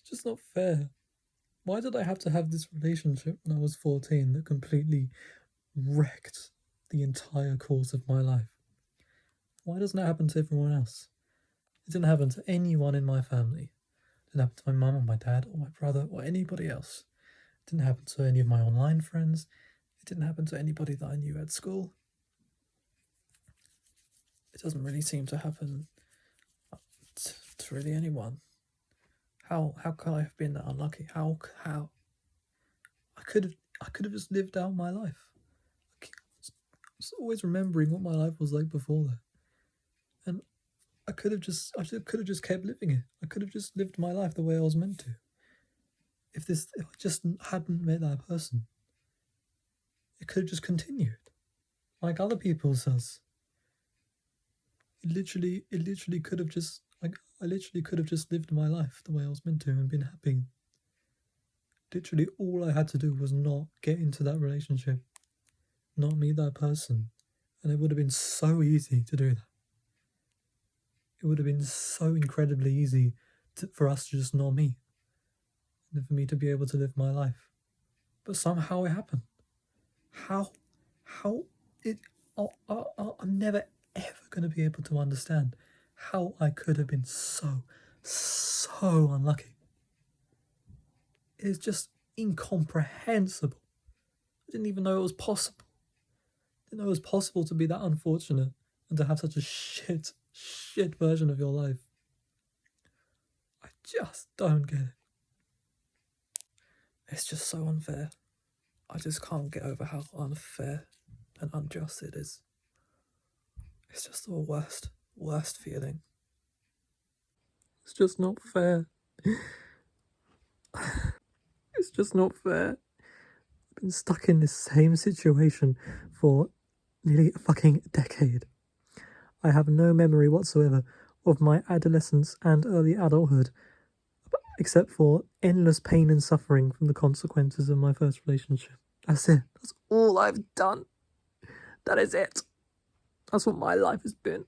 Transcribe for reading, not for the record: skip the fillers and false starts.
It's just not fair. Why did I have to have this relationship when I was 14 that completely wrecked the entire course of my life? Why doesn't it happen to everyone else? It didn't happen to anyone in my family. It didn't happen to my mum or my dad or my brother or anybody else. It didn't happen to any of my online friends. It didn't happen to anybody that I knew at school. It doesn't really seem to happen to really anyone. How could I have been that unlucky? How I could have just lived out my life. I was always remembering what my life was like before that, and I could have just kept living it. I could have just lived my life the way I was meant to. If I just hadn't met that person, it could have just continued, like other people does. It literally could have just like I literally could have just lived my life the way I was meant to and been happy. Literally, all I had to do was not get into that relationship, not meet that person, and it would have been so easy to do that. It would have been so incredibly easy for us to just not meet, and for me to be able to live my life. But somehow it happened. How it? I'm never ever going to be able to understand how I could have been so unlucky. It is just incomprehensible. I didn't even know it was possible. I didn't know it was possible to be that unfortunate and to have such a shit version of your life. I just don't get it. It's just so unfair. I just can't get over how unfair and unjust it is. It's just the worst feeling. It's just not fair. It's just not fair. I've been stuck in this same situation for nearly a fucking decade. I have no memory whatsoever of my adolescence and early adulthood, except for endless pain and suffering from the consequences of my first relationship. That's it. That's all I've done. That is it. That's what my life has been.